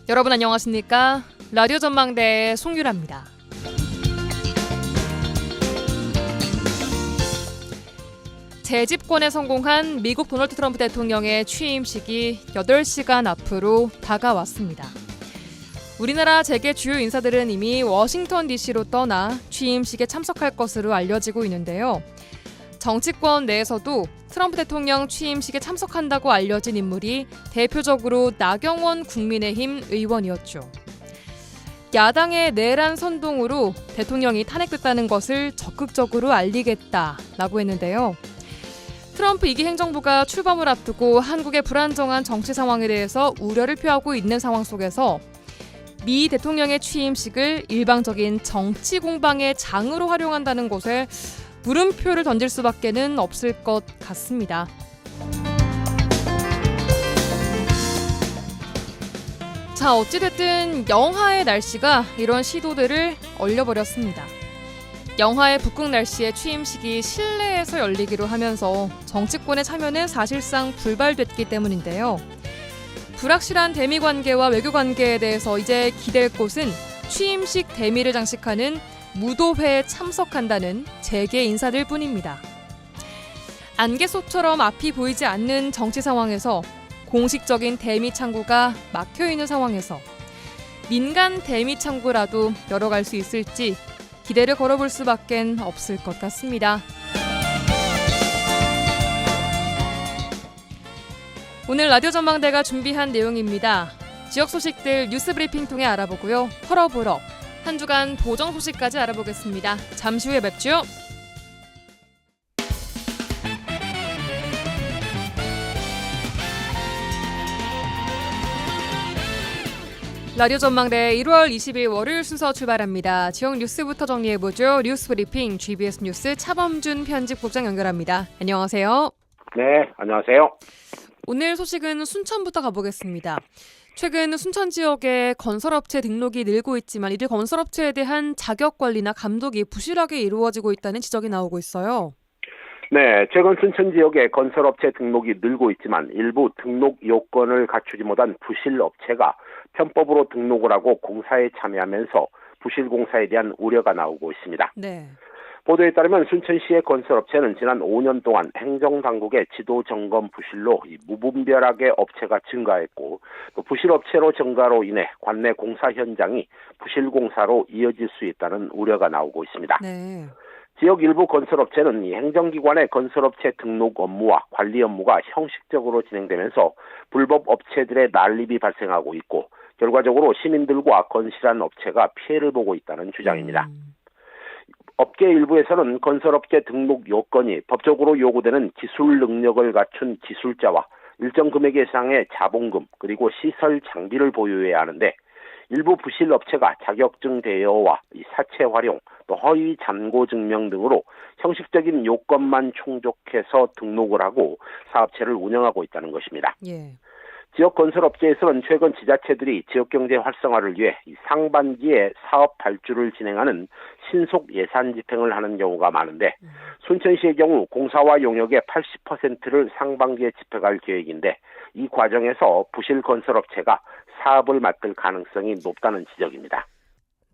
여러분 안녕하십니까? 라디오 전망대의 송유라입니다. 재집권에 성공한 미국 도널드 트럼프 대통령의 취임식이 8시간 앞으로 다가왔습니다. 우리나라 재계 주요 인사들은 이미 워싱턴 DC로 떠나 취임식에 참석할 것으로 알려지고 있는데요. 정치권 내에서도 트럼프 대통령 취임식에 참석한다고 알려진 인물이 대표적으로 나경원 국민의힘 의원이었죠. 야당의 내란 선동으로 대통령이 탄핵됐다는 것을 적극적으로 알리겠다라고 했는데요. 트럼프 2기 행정부가 출범을 앞두고 한국의 불안정한 정치 상황에 대해서 우려를 표하고 있는 상황 속에서 미 대통령의 취임식을 일방적인 정치 공방의 장으로 활용한다는 것에 물음표를 던질 수밖에는 없을 것 같습니다. 자, 어찌됐든 영하의 날씨가 이런 시도들을 얼려버렸습니다. 영하의 북극 날씨의 취임식이 실내에서 열리기로 하면서 정치권의 참여는 사실상 불발됐기 때문인데요. 불확실한 대미 관계와 외교 관계에 대해서 이제 기댈 곳은 취임식 대미를 장식하는 무도회에 참석한다는 재계 인사들 뿐입니다. 안개속처럼 앞이 보이지 않는 정치 상황에서 공식적인 대미 창구가 막혀있는 상황에서 민간 대미 창구라도 열어갈 수 있을지 기대를 걸어볼 수밖엔 없을 것 같습니다. 오늘 라디오 전망대가 준비한 내용입니다. 지역 소식들 뉴스 브리핑 통해 알아보고요. 펄어보러 한 주간 보정 소식까지 알아보겠습니다. 잠시 후에 뵙죠. 라디오 전망대 1월 20일 월요일 순서 출발합니다. 지역 뉴스부터 정리해보죠. 뉴스 브리핑 GBS 뉴스 차범준 편집국장 연결합니다. 안녕하세요. 네, 안녕하세요. 오늘 소식은 순천부터 가보겠습니다. 최근 순천 지역에 건설업체 등록이 늘고 있지만 이들 건설업체에 대한 자격관리나 감독이 부실하게 이루어지고 있다는 지적이 나오고 있어요. 네, 최근 순천 지역에 건설업체 등록이 늘고 있지만 일부 등록 요건을 갖추지 못한 부실업체가 편법으로 등록을 하고 공사에 참여하면서 부실공사에 대한 우려가 나오고 있습니다. 네. 보도에 따르면 순천시의 건설업체는 지난 5년 동안 행정당국의 지도 점검 부실로 무분별하게 업체가 증가했고 또 부실업체로 증가로 인해 관내 공사 현장이 부실공사로 이어질 수 있다는 우려가 나오고 있습니다. 네. 지역 일부 건설업체는 이 행정기관의 건설업체 등록 업무와 관리 업무가 형식적으로 진행되면서 불법 업체들의 난립이 발생하고 있고 결과적으로 시민들과 건실한 업체가 피해를 보고 있다는 주장입니다. 업계 일부에서는 건설업체 등록 요건이 법적으로 요구되는 기술 능력을 갖춘 기술자와 일정 금액 이상의 자본금 그리고 시설 장비를 보유해야 하는데 일부 부실 업체가 자격증 대여와 사채 활용 또 허위 잔고 증명 등으로 형식적인 요건만 충족해서 등록을 하고 사업체를 운영하고 있다는 것입니다. 예. 지역 건설업체에서는 최근 지자체들이 지역경제 활성화를 위해 상반기에 사업 발주를 진행하는 신속 예산 집행을 하는 경우가 많은데 순천시의 경우 공사와 용역의 80%를 상반기에 집행할 계획인데 이 과정에서 부실 건설업체가 사업을 맡을 가능성이 높다는 지적입니다.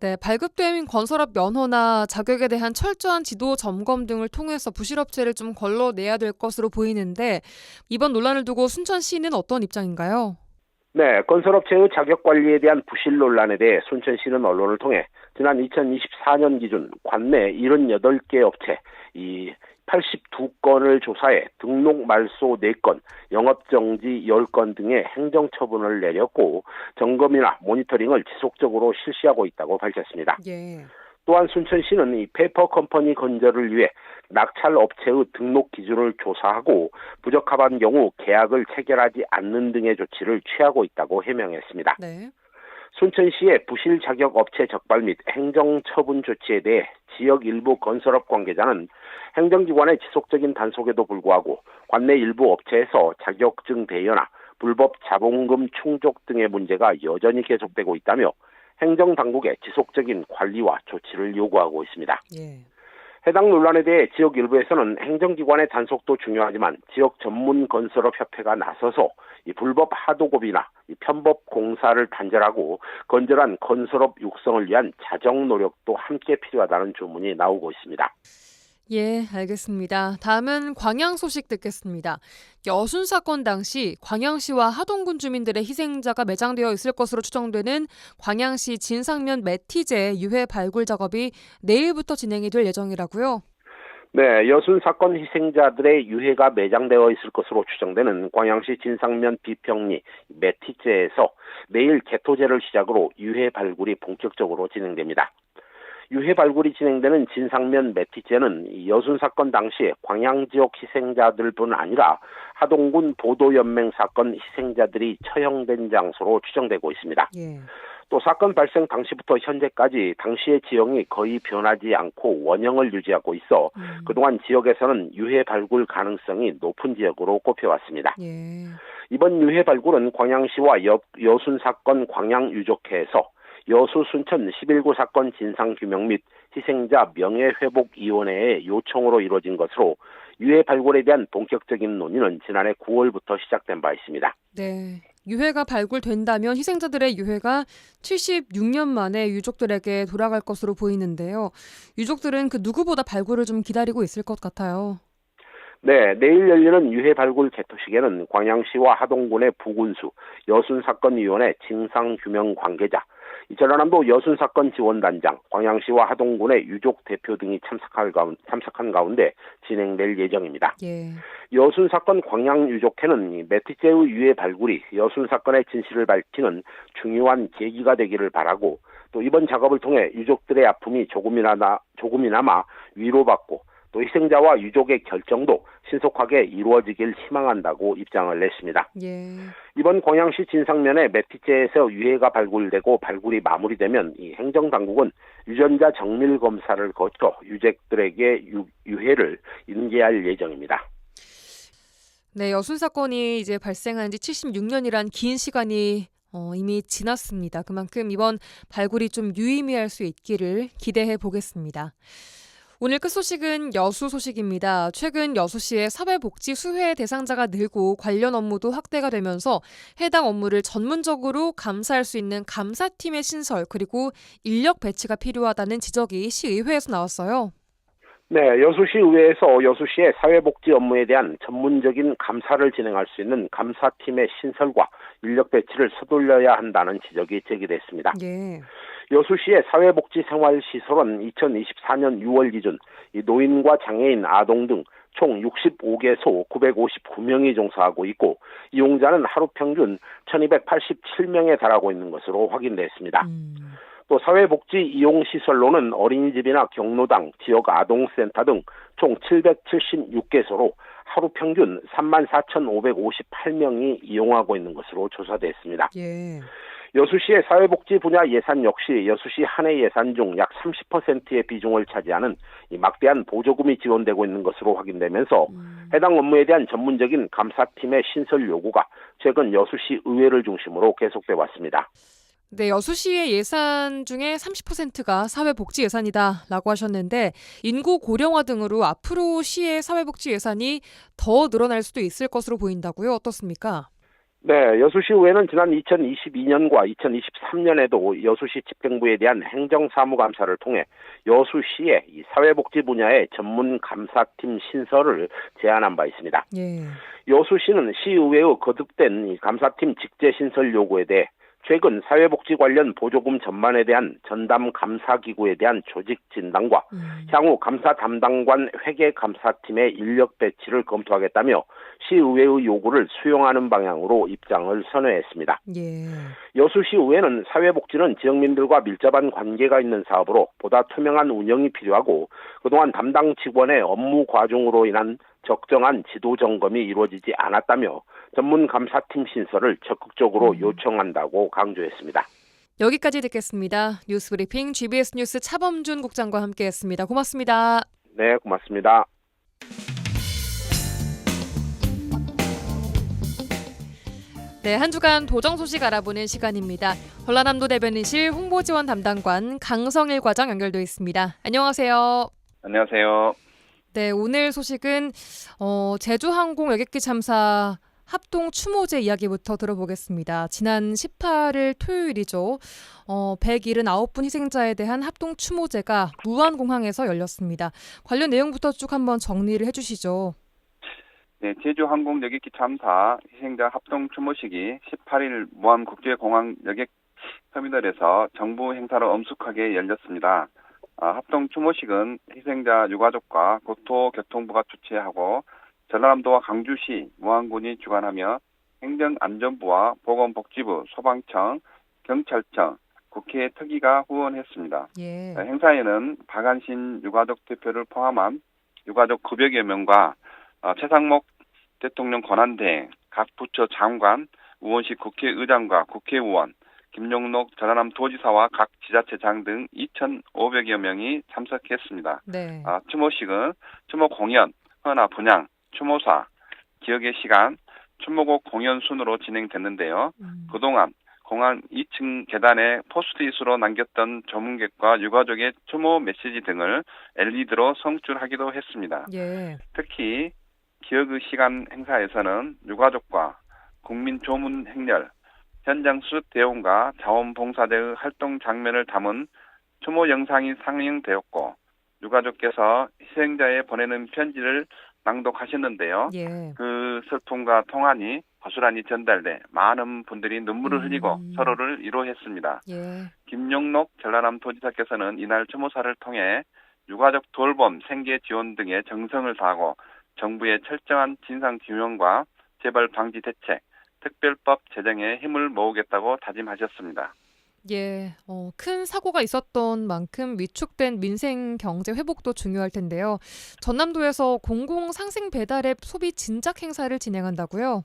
네, 발급된 건설업 면허나 자격에 대한 철저한 지도 점검 등을 통해서 부실업체를 좀 걸러내야 될 것으로 보이는데 이번 논란을 두고 순천시는 어떤 입장인가요? 네, 건설업체의 자격관리에 대한 부실 논란에 대해 순천시는 언론을 통해 지난 2024년 기준 관내 78개 업체 82건을 조사해 등록 말소 4건, 영업정지 10건 등의 행정처분을 내렸고 점검이나 모니터링을 지속적으로 실시하고 있다고 밝혔습니다. 예. 또한 순천시는 이 페이퍼 컴퍼니 건설을 위해 낙찰 업체의 등록 기준을 조사하고 부적합한 경우 계약을 체결하지 않는 등의 조치를 취하고 있다고 해명했습니다. 네. 순천시의 부실 자격 업체 적발 및 행정처분 조치에 대해 지역 일부 건설업 관계자는 행정기관의 지속적인 단속에도 불구하고 관내 일부 업체에서 자격증 대여나 불법 자본금 충족 등의 문제가 여전히 계속되고 있다며 행정당국의 지속적인 관리와 조치를 요구하고 있습니다. 예. 해당 논란에 대해 지역 일부에서는 행정기관의 단속도 중요하지만 지역 전문 건설업 협회가 나서서 이 불법 하도급이나 이 편법 공사를 단절하고 건전한 건설업 육성을 위한 자정 노력도 함께 필요하다는 주문이 나오고 있습니다. 예, 알겠습니다. 다음은 광양 소식 듣겠습니다. 여순 사건 당시 광양시와 하동군 주민들의 희생자가 매장되어 있을 것으로 추정되는 광양시 진상면 매티제 유해 발굴 작업이 내일부터 진행이 될 예정이라고요. 네, 여순 사건 희생자들의 유해가 매장되어 있을 것으로 추정되는 광양시 진상면 비평리 매티제에서 내일 개토제를 시작으로 유해 발굴이 본격적으로 진행됩니다. 유해 발굴이 진행되는 진상면 매티제는 여순 사건 당시에 광양 지역 희생자들뿐 아니라 하동군 보도연맹 사건 희생자들이 처형된 장소로 추정되고 있습니다. 예. 또 사건 발생 당시부터 현재까지 당시의 지형이 거의 변하지 않고 원형을 유지하고 있어 그동안 지역에서는 유해 발굴 가능성이 높은 지역으로 꼽혀왔습니다. 예. 이번 유해 발굴은 광양시와 여순 사건 광양유족회에서 여수 순천 11구 사건 진상규명 및 희생자 명예회복위원회의 요청으로 이루어진 것으로 유해 발굴에 대한 본격적인 논의는 지난해 9월부터 시작된 바 있습니다. 네. 유해가 발굴된다면 희생자들의 유해가 76년 만에 유족들에게 돌아갈 것으로 보이는데요. 유족들은 그 누구보다 발굴을 좀 기다리고 있을 것 같아요. 네, 내일 열리는 유해 발굴 개토식에는 광양시와 하동군의 부군수, 여순사건위원회 진상규명 관계자, 전라남도 여순사건 지원단장, 광양시와 하동군의 유족 대표 등이 참석한 가운데 진행될 예정입니다. 예. 여순사건 광양유족회는 매티제의 유해 발굴이 여순사건의 진실을 밝히는 중요한 계기가 되기를 바라고 또 이번 작업을 통해 유족들의 아픔이 조금이나마 위로받고 또 희생자와 유족의 결정도 신속하게 이루어지길 희망한다고 입장을 냈습니다. 예. 이번 광양시 진상면의 매티제에서 유해가 발굴되고 발굴이 마무리되면 이 행정당국은 유전자 정밀 검사를 거쳐 유족들에게 유해를 인계할 예정입니다. 네, 여순 사건이 이제 발생한 지 76년이란 긴 시간이 이미 지났습니다. 그만큼 이번 발굴이 좀 유의미할 수 있기를 기대해 보겠습니다. 오늘 끝 소식은 여수 소식입니다. 최근 여수시의 사회복지 수혜 대상자가 늘고 관련 업무도 확대가 되면서 해당 업무를 전문적으로 감사할 수 있는 감사팀의 신설 그리고 인력 배치가 필요하다는 지적이 시의회에서 나왔어요. 네, 여수시의회에서 여수시의 사회복지 업무에 대한 전문적인 감사를 진행할 수 있는 감사팀의 신설과 인력 배치를 서둘러야 한다는 지적이 제기됐습니다. 예. 여수시의 사회복지생활시설은 2024년 6월 기준 노인과 장애인, 아동 등 총 65개소 959명이 종사하고 있고 이용자는 하루 평균 1287명에 달하고 있는 것으로 확인됐습니다. 또 사회복지 이용시설로는 어린이집이나 경로당, 지역 아동센터 등 총 776개소로 하루 평균 34,558명이 이용하고 있는 것으로 조사됐습니다. 예. 여수시의 사회복지 분야 예산 역시 여수시 한 해 예산 중 약 30%의 비중을 차지하는 이 막대한 보조금이 지원되고 있는 것으로 확인되면서 해당 업무에 대한 전문적인 감사팀의 신설 요구가 최근 여수시 의회를 중심으로 계속돼 왔습니다. 네, 여수시의 예산 중에 30%가 사회복지 예산이다라고 하셨는데 인구 고령화 등으로 앞으로 시의 사회복지 예산이 더 늘어날 수도 있을 것으로 보인다고요? 어떻습니까? 네, 여수시의회는 지난 2022년과 2023년에도 여수시 집행부에 대한 행정사무감사를 통해 여수시의 이 사회복지 분야의 전문감사팀 신설을 제안한 바 있습니다. 예. 여수시는 시의회의 거듭된 이 감사팀 직제 신설 요구에 대해 최근 사회복지 관련 보조금 전반에 대한 전담 감사기구에 대한 조직 진단과 향후 감사 담당관 회계 감사팀의 인력 배치를 검토하겠다며 시의회의 요구를 수용하는 방향으로 입장을 선회했습니다. 예. 여수시의회는 사회복지는 지역민들과 밀접한 관계가 있는 사업으로 보다 투명한 운영이 필요하고 그동안 담당 직원의 업무 과중으로 인한 적정한 지도 점검이 이루어지지 않았다며 전문 감사팀 신설을 적극적으로 요청한다고 강조했습니다. 여기까지 듣겠습니다. 뉴스브리핑 GBS 뉴스 차범준 국장과 함께했습니다. 고맙습니다. 네, 고맙습니다. 네, 한 주간 도정 소식 알아보는 시간입니다. 전라남도 대변인실 홍보지원 담당관 강성일 과장 연결돼 있습니다. 안녕하세요. 안녕하세요. 네, 오늘 소식은 제주항공 여객기 참사 합동 추모제 이야기부터 들어보겠습니다. 지난 18일 토요일이죠. 179분 희생자에 대한 합동 추모제가 무안공항에서 열렸습니다. 관련 내용부터 쭉 한번 정리를 해주시죠. 네, 제주항공 여객기 참사 희생자 합동 추모식이 18일 무안국제공항 여객터미널에서 정부 행사로 엄숙하게 열렸습니다. 합동 추모식은 희생자 유가족과 국토교통부가 주최하고 전라남도와 강주시, 무안군이 주관하며 행정안전부와 보건복지부, 소방청, 경찰청, 국회 특위가 후원했습니다. 예. 행사에는 박안신 유가족 대표를 포함한 유가족 900여 명과 최상목 대통령 권한대행, 각 부처 장관, 우원식 국회의장과 국회의원, 김용록 전라남 도지사와 각 지자체장 등 2,500여 명이 참석했습니다. 네. 추모식은 추모 공연, 헌화 분향, 추모사, 기억의 시간, 추모곡 공연 순으로 진행됐는데요. 그동안 공항 2층 계단에 포스트잇으로 남겼던 조문객과 유가족의 추모 메시지 등을 LED로 성출하기도 했습니다. 예. 특히 기억의 시간 행사에서는 유가족과 국민 조문 행렬, 현장 수습 대원과 자원봉사대의 활동 장면을 담은 추모 영상이 상영되었고 유가족께서 희생자에 보내는 편지를 낭독하셨는데요. 예. 그 슬픔과 통안이 고스란히 전달돼 많은 분들이 눈물을 흘리고 서로를 위로했습니다. 예. 김용록 전라남 도지사께서는 이날 추모사를 통해 유가족 돌봄, 생계 지원 등의 정성을 다하고 정부의 철저한 진상규명과 재발 방지 대책, 특별법 제정에 힘을 모으겠다고 다짐하셨습니다. 예, 큰 사고가 있었던 만큼 위축된 민생 경제 회복도 중요할 텐데요. 전남도에서 공공상생 배달앱 소비 진작 행사를 진행한다고요?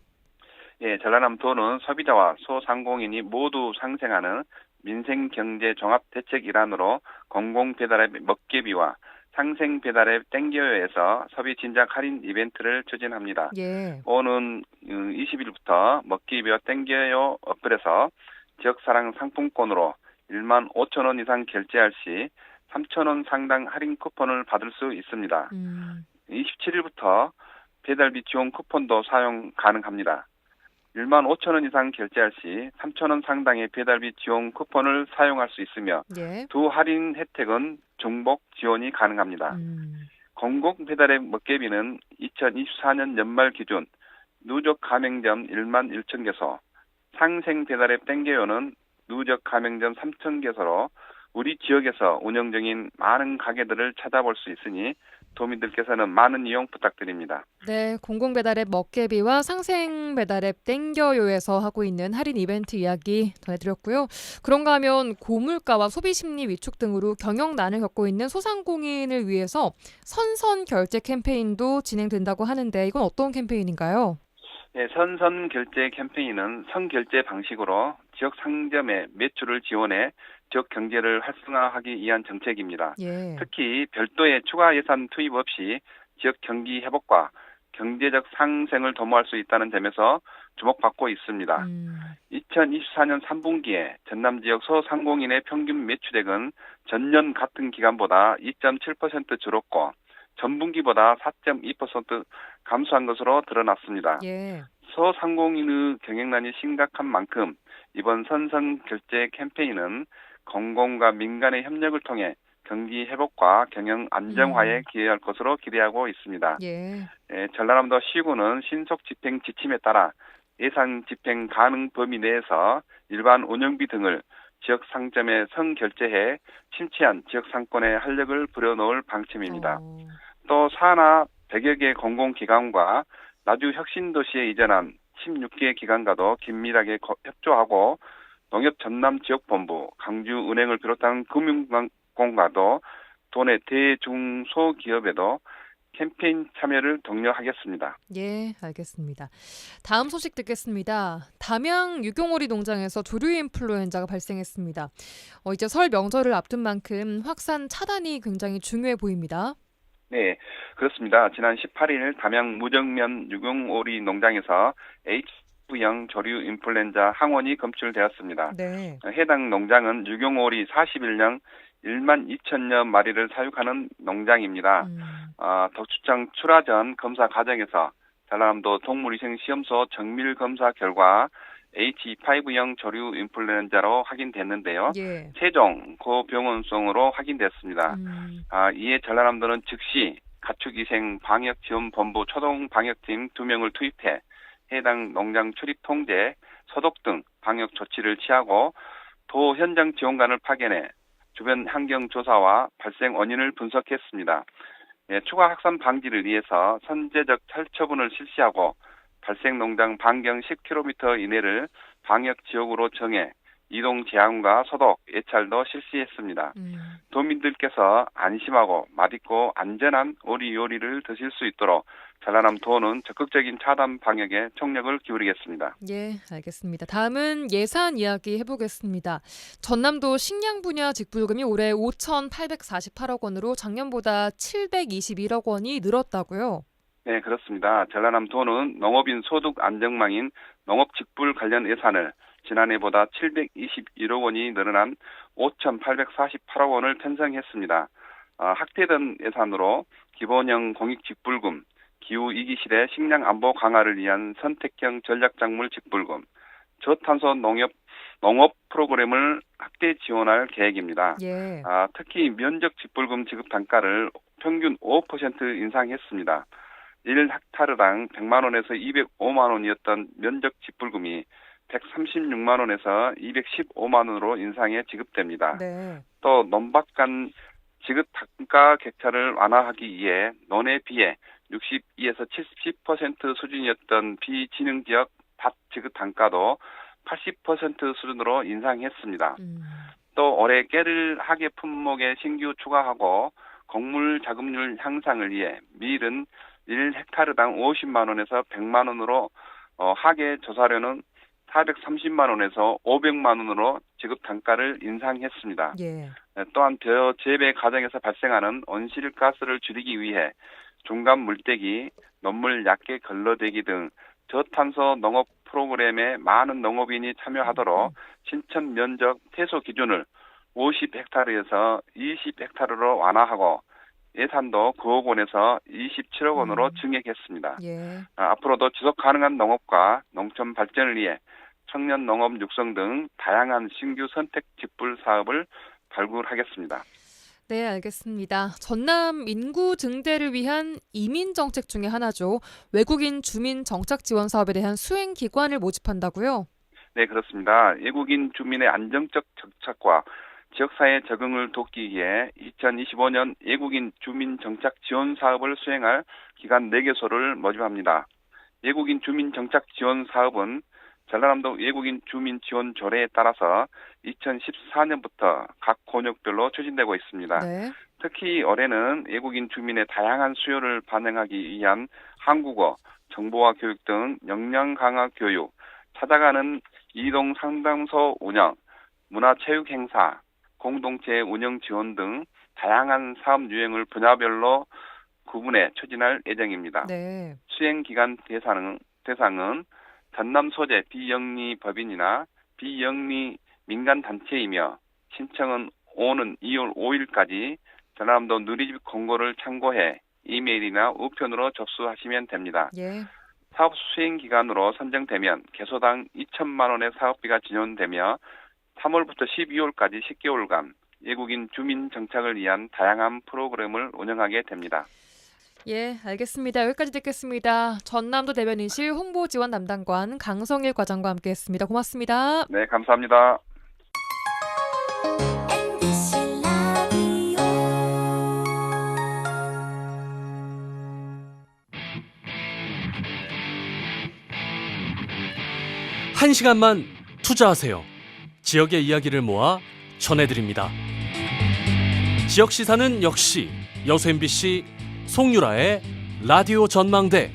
예, 전라남도는 소비자와 소상공인이 모두 상생하는 민생 경제 종합 대책 일환으로 공공 배달앱 먹개비와 상생 배달앱 땡겨요에서 소비 진작 할인 이벤트를 추진합니다. 예. 오는 20일부터 먹기비와 땡겨요 어플에서 지역사랑 상품권으로 1만 5천 원 이상 결제할 시 3천 원 상당 할인 쿠폰을 받을 수 있습니다. 27일부터 배달비 지원 쿠폰도 사용 가능합니다. 1만 5천 원 이상 결제할 시 3천 원 상당의 배달비 지원 쿠폰을 사용할 수 있으며 예. 두 할인 혜택은 중복 지원이 가능합니다. 공공 배달앱 먹개비는 2024년 연말 기준 누적 가맹점 1만 1천 개소, 상생 배달앱 땡겨요는 누적 가맹점 3천 개소로 우리 지역에서 운영 중인 많은 가게들을 찾아볼 수 있으니 도민들께서는 많은 이용 부탁드립니다. 네, 공공배달앱 먹개비와 상생배달앱 땡겨요에서 하고 있는 할인 이벤트 이야기 전해드렸고요. 그런가 하면 고물가와 소비심리 위축 등으로 경영난을 겪고 있는 소상공인을 위해서 선선 결제 캠페인도 진행된다고 하는데 이건 어떤 캠페인인가요? 네, 선선 결제 캠페인은 선결제 방식으로 지역 상점의 매출을 지원해 지역 경제를 활성화하기 위한 정책입니다. 예. 특히 별도의 추가 예산 투입 없이 지역 경기 회복과 경제적 상생을 도모할 수 있다는 점에서 주목받고 있습니다. 2024년 3분기에 전남 지역 소상공인의 평균 매출액은 전년 같은 기간보다 2.7% 줄었고 전분기보다 4.2% 감소한 것으로 드러났습니다. 예. 소상공인의 경영난이 심각한 만큼 이번 선선 결제 캠페인은 공공과 민간의 협력을 통해 경기 회복과 경영 안정화에 기여할 것으로 기대하고 있습니다. 예. 전라남도 시군은 신속 집행 지침에 따라 예상 집행 가능 범위 내에서 일반 운영비 등을 지역 상점에 선결제해 침체한 지역 상권에 활력을 불어넣을 방침입니다. 또 산하 100여 개 공공기관과 나주 혁신도시에 이전한 16개 기관과도 긴밀하게 협조하고 농협전남지역본부, 강주은행을 비롯한 금융공과도 도내 대중소기업에도 캠페인 참여를 독려하겠습니다. 예, 알겠습니다. 다음 소식 듣겠습니다. 담양 유경오리 농장에서 조류 인플루엔자가 발생했습니다. 이제 설 명절을 앞둔 만큼 확산 차단이 굉장히 중요해 보입니다. 네, 그렇습니다. 지난 18일 담양 무정면 유경오리 농장에서 파이브형 조류 인플루엔자 항원이 검출되었습니다. 네. 해당 농장은 유경오리 41년 1만 2천여 마리를 사육하는 농장입니다. 덕추청 출하 전 검사 과정에서 전라남도 동물위생시험소 정밀 검사 결과 H5형 조류 인플루엔자로 확인됐는데요. 예. 최종 고병원성으로 확인됐습니다. 이에 전라남도는 즉시 가축위생 방역지원본부 초동 방역팀 2명을 투입해 해당 농장 출입 통제, 소독 등 방역 조치를 취하고 도 현장 지원관을 파견해 주변 환경 조사와 발생 원인을 분석했습니다. 추가 확산 방지를 위해서 선제적 탈처분을 실시하고 발생 농장 반경 10km 이내를 방역 지역으로 정해 이동 제한과 소독, 예찰도 실시했습니다. 도민들께서 안심하고 맛있고 안전한 오리 요리를 드실 수 있도록 전라남도는 적극적인 차단 방역에 총력을 기울이겠습니다. 예, 알겠습니다. 다음은 예산 이야기 해보겠습니다. 전남도 식량 분야 직불금이 올해 5,848억 원으로 작년보다 721억 원이 늘었다고요? 네, 그렇습니다. 전라남도는 농업인 소득 안정망인 농업 직불 관련 예산을 지난해보다 721억 원이 늘어난 5,848억 원을 편성했습니다. 확대된 예산으로 기본형 공익 직불금, 기후 위기 시대 식량 안보 강화를 위한 선택형 전략작물 직불금, 저탄소 농업 프로그램을 확대 지원할 계획입니다. 예. 특히 면적 직불금 지급 단가를 평균 5% 인상했습니다. 1헥타르당 100만 원에서 205만 원이었던 면적 직불금이 136만 원에서 215만 원으로 인상해 지급됩니다. 네. 또 논밭 간 지급 단가 격차를 완화하기 위해 논에 비해 62에서 70% 수준이었던 비진흥 지역 밭 지급 단가도 80% 수준으로 인상했습니다. 또 올해 깨를 하계 품목에 신규 추가하고 곡물 자급률 향상을 위해 밀은 1헥타르당 50만 원에서 100만 원으로 하계 조사료는 430만 원에서 500만 원으로 지급 단가를 인상했습니다. 예. 또한 벼 재배 과정에서 발생하는 온실가스를 줄이기 위해 중간 물떼기, 논물 얕게 걸러대기 등 저탄소 농업 프로그램에 많은 농업인이 참여하도록 신천 면적 퇴소 기준을 50헥타르에서 20헥타르로 완화하고 예산도 9억 원에서 27억 원으로 증액했습니다. 예. 앞으로도 지속 가능한 농업과 농촌 발전을 위해 청년 농업 육성 등 다양한 신규 선택 직불 사업을 발굴하겠습니다. 네, 알겠습니다. 전남 인구 증대를 위한 이민 정책 중에 하나죠. 외국인 주민 정착 지원 사업에 대한 수행 기관을 모집한다고요? 네, 그렇습니다. 외국인 주민의 안정적 정착과 지역사회 적응을 돕기 위해 2025년 외국인 주민 정착 지원 사업을 수행할 기관 4개소를 모집합니다. 외국인 주민 정착 지원 사업은 전라남도 외국인 주민 지원 조례에 따라서 2014년부터 각 권역별로 추진되고 있습니다. 네. 특히 올해는 외국인 주민의 다양한 수요를 반영하기 위한 한국어, 정보화 교육 등 역량 강화 교육, 찾아가는 이동 상담소 운영, 문화체육 행사, 공동체 운영 지원 등 다양한 사업 유형을 분야별로 구분해 추진할 예정입니다. 네. 수행 기간 대상은 전남 소재 비영리 법인이나 비영리 민간단체이며 신청은 오는 2월 5일까지 전라남도 누리집 공고를 참고해 이메일이나 우편으로 접수하시면 됩니다. 예. 사업 수행 기간으로 선정되면 개소당 2천만 원의 사업비가 지원되며 3월부터 12월까지 10개월간 외국인 주민 정착을 위한 다양한 프로그램을 운영하게 됩니다. 예, 알겠습니다. 여기까지 듣겠습니다. 전남도 대변인실 홍보지원 담당관 강성일 과장과 함께했습니다. 고맙습니다. 네, 감사합니다. 한 시간만 투자하세요. 지역의 이야기를 모아 전해드립니다. 지역 시사는 역시 여수 MBC 송유라의 라디오 전망대.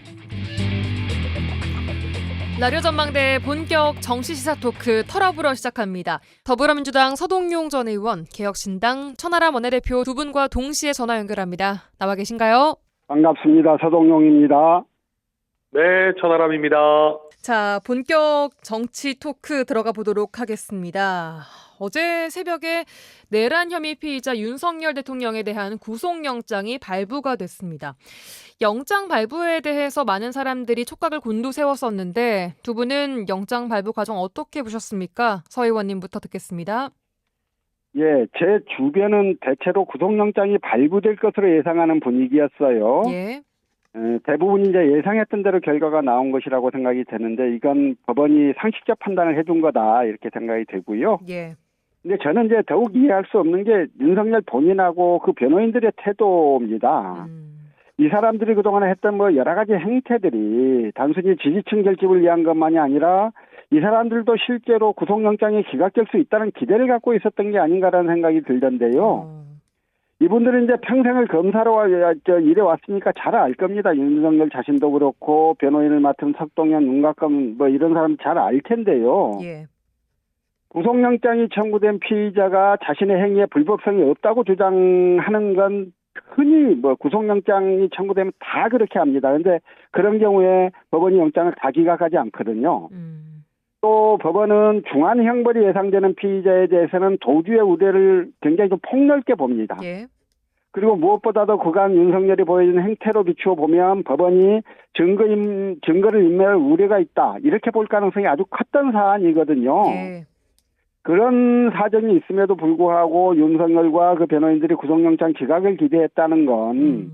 라디오 전망대 본격 정치 시사 토크 털어보러 시작합니다. 더불어민주당 서동용 전 의원, 개혁신당 천하람 원내대표 두 분과 동시에 전화 연결합니다. 나와 계신가요? 반갑습니다. 서동용입니다. 네, 천하람입니다. 자, 본격 정치 토크 들어가 보도록 하겠습니다. 어제 새벽에 내란 혐의 피의자 윤석열 대통령에 대한 구속영장이 발부가 됐습니다. 영장 발부에 대해서 많은 사람들이 촉각을 곤두세웠었는데 두 분은 영장 발부 과정 어떻게 보셨습니까? 서 의원님부터 듣겠습니다. 예, 제 주변은 대체로 구속영장이 발부될 것으로 예상하는 분위기였어요. 예. 대부분 이제 예상했던 대로 결과가 나온 것이라고 생각이 되는데 이건 법원이 상식적 판단을 해준 거다 이렇게 생각이 되고요. 예. 근데 저는 이제 더욱 이해할 수 없는 게 윤석열 본인하고 그 변호인들의 태도입니다. 이 사람들이 그동안에 했던 뭐 여러 가지 행태들이 단순히 지지층 결집을 위한 것만이 아니라 이 사람들도 실제로 구속영장이 기각될 수 있다는 기대를 갖고 있었던 게 아닌가라는 생각이 들던데요. 이분들은 이제 평생을 검사로 일해왔으니까 잘 알 겁니다. 윤석열 자신도 그렇고 변호인을 맡은 석동현, 윤곽근 뭐 이런 사람 잘 알 텐데요. 예. 구속영장이 청구된 피의자가 자신의 행위에 불법성이 없다고 주장하는 건 흔히 뭐 구속영장이 청구되면 다 그렇게 합니다. 그런데 그런 경우에 법원이 영장을 다 기각하지 않거든요. 또 법원은 중한 형벌이 예상되는 피의자에 대해서는 도주의 우려를 굉장히 좀 폭넓게 봅니다. 예. 그리고 무엇보다도 그간 윤석열이 보여준 행태로 비추어 보면 법원이 증거를 인멸할 우려가 있다. 이렇게 볼 가능성이 아주 컸던 사안이거든요. 예. 그런 사정이 있음에도 불구하고 윤석열과 그 변호인들이 구속영장 기각을 기대했다는 건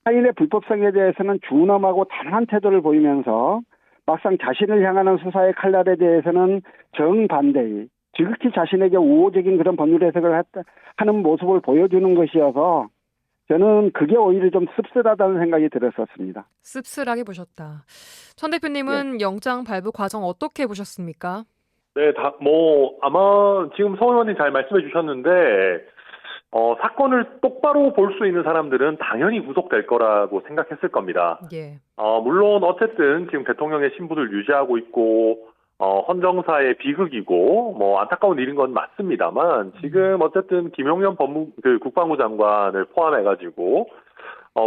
타인의 불법성에 대해서는 준엄하고 단호한 태도를 보이면서 막상 자신을 향하는 수사의 칼날에 대해서는 정반대의 지극히 자신에게 우호적인 그런 법률 해석을 하는 모습을 보여주는 것이어서 저는 그게 오히려 좀 씁쓸하다는 생각이 들었었습니다. 씁쓸하게 보셨다. 천 대표님은 영장 발부 과정 어떻게 보셨습니까? 네, 아마 지금 서 의원님 잘 말씀해 주셨는데, 사건을 똑바로 볼 수 있는 사람들은 당연히 구속될 거라고 생각했을 겁니다. 예. 물론 어쨌든 지금 대통령의 신분을 유지하고 있고, 헌정사의 비극이고, 안타까운 일인 건 맞습니다만, 지금 어쨌든 김용현 국방부 장관을 포함해가지고,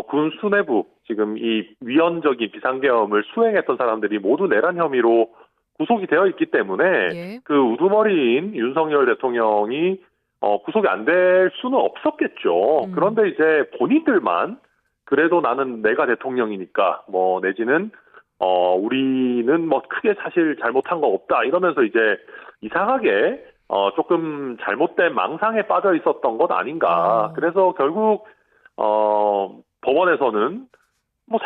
군 수뇌부, 지금 이 위헌적인 비상계엄을 수행했던 사람들이 모두 내란 혐의로 구속이 되어 있기 때문에, 예. 그 우두머리인 윤석열 대통령이 구속이 안 될 수는 없었겠죠. 그런데 이제 본인들만 그래도 나는 내가 대통령이니까 내지는 우리는 크게 사실 잘못한 거 없다 이러면서 이제 이상하게 조금 잘못된 망상에 빠져 있었던 것 아닌가. 그래서 결국 법원에서는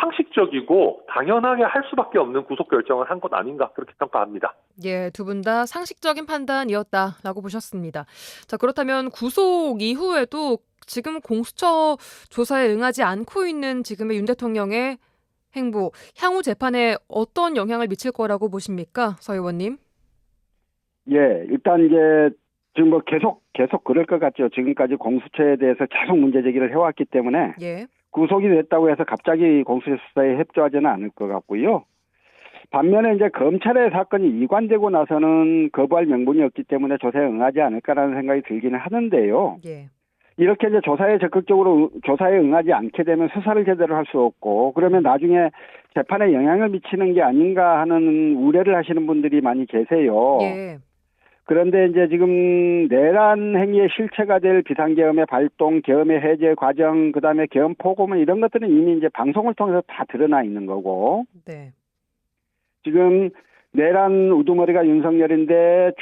상식적이고 당연하게 할 수밖에 없는 구속 결정을 한 것 아닌가 그렇게 평가합니다. 예, 두 분 다 상식적인 판단이었다라고 보셨습니다. 자, 그렇다면 구속 이후에도 지금 공수처 조사에 응하지 않고 있는 지금의 윤 대통령의 행보, 향후 재판에 어떤 영향을 미칠 거라고 보십니까, 서 의원님? 예, 일단 이제 지금 계속 그럴 것 같죠. 지금까지 공수처에 대해서 계속 문제 제기를 해왔기 때문에 예. 구속이 됐다고 해서 갑자기 공수처 수사에 협조하지는 않을 것 같고요. 반면에 이제 검찰의 사건이 이관되고 나서는 거부할 명분이 없기 때문에 조사에 응하지 않을까라는 생각이 들기는 하는데요. 예. 이렇게 이제 조사에 응하지 않게 되면 수사를 제대로 할 수 없고 그러면 나중에 재판에 영향을 미치는 게 아닌가 하는 우려를 하시는 분들이 많이 계세요. 예. 그런데 이제 지금 내란 행위의 실체가 될 비상계엄의 발동, 계엄의 해제 과정, 그다음에 계엄 포고문 이런 것들은 이미 이제 방송을 통해서 다 드러나 있는 거고. 네. 지금 내란 우두머리가 윤석열인데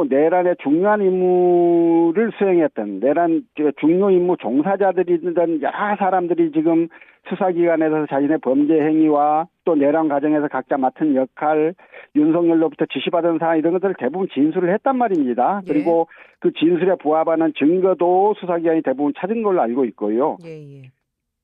내란의 중요한 임무를 수행했던 내란 중요 임무 종사자들이든 여러 사람들이 지금 수사기관에서 자신의 범죄 행위와 또 내란 과정에서 각자 맡은 역할, 윤석열로부터 지시받은 사안 이런 것들을 대부분 진술을 했단 말입니다. 예. 그리고 그 진술에 부합하는 증거도 수사기관이 대부분 찾은 걸로 알고 있고요. 예.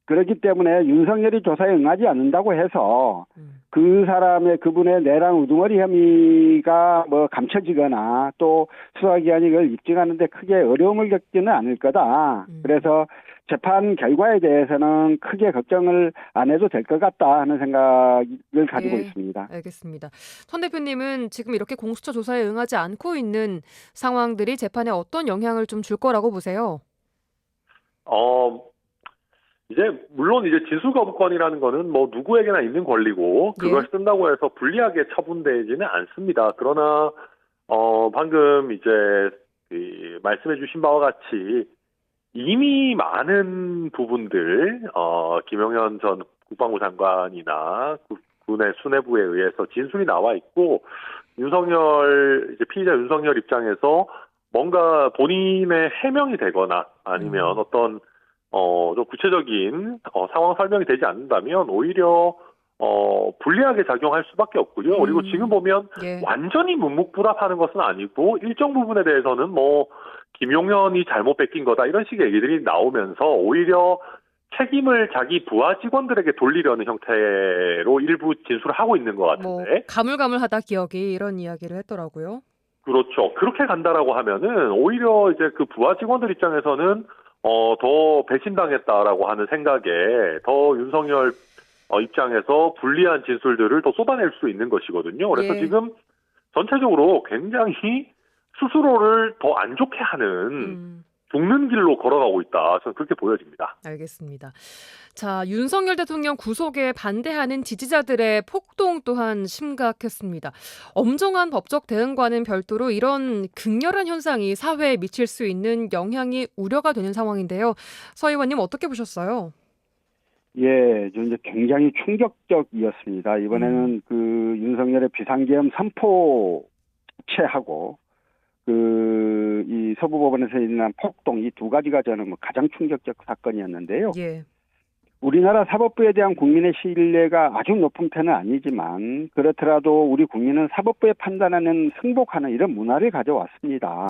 그렇기 때문에 윤석열이 조사에 응하지 않는다고 해서 그분의 내란 우두머리 혐의가 감춰지거나 또 수사기관이 그걸 입증하는데 크게 어려움을 겪지는 않을 거다. 그래서 재판 결과에 대해서는 크게 걱정을 안 해도 될 것 같다 하는 생각을 가지고 있습니다. 알겠습니다. 천 대표님은 지금 이렇게 공수처 조사에 응하지 않고 있는 상황들이 재판에 어떤 영향을 좀 줄 거라고 보세요? 이제 물론 이제 진술거부권이라는 거는 뭐 누구에게나 있는 권리고 그걸 쓴다고 해서 불리하게 처분되지는 않습니다. 그러나 방금 이제 말씀해주신 바와 같이 이미 많은 부분들 김영현 전 국방부 장관이나 군의 수뇌부에 의해서 진술이 나와 있고 피의자 윤석열 입장에서 뭔가 본인의 해명이 되거나 아니면 어떤 좀 구체적인 상황 설명이 되지 않는다면 오히려 불리하게 작용할 수밖에 없고요. 그리고 지금 보면 완전히 묵묵부답하는 것은 아니고 일정 부분에 대해서는 뭐 김용현이 잘못 뺏긴 거다 이런 식의 얘기들이 나오면서 오히려 책임을 자기 부하 직원들에게 돌리려는 형태로 일부 진술을 하고 있는 것 같은데. 뭐 가물가물하다 기억이 이런 이야기를 했더라고요. 그렇죠. 그렇게 간다라고 하면은 오히려 이제 그 부하 직원들 입장에서는 더 배신당했다라고 하는 생각에 더 윤석열 입장에서 불리한 진술들을 더 쏟아낼 수 있는 것이거든요. 그래서 지금 전체적으로 굉장히 스스로를 더 안 좋게 하는 죽는 길로 걸어가고 있다. 저는 그렇게 보여집니다. 알겠습니다. 자, 윤석열 대통령 구속에 반대하는 지지자들의 폭동 또한 심각했습니다. 엄정한 법적 대응과는 별도로 이런 극렬한 현상이 사회에 미칠 수 있는 영향이 우려가 되는 상황인데요. 서 의원님 어떻게 보셨어요? 예, 이제 굉장히 충격적이었습니다. 이번에는 그 윤석열의 비상계엄 선포 자체하고 이 서부법원에서 일어난 폭동 이 두 가지가 저는 가장 충격적 사건이었는데요. 우리나라 사법부에 대한 국민의 신뢰가 아주 높은 편은 아니지만 그렇더라도 우리 국민은 사법부의 판단에는 승복하는 이런 문화를 가져왔습니다.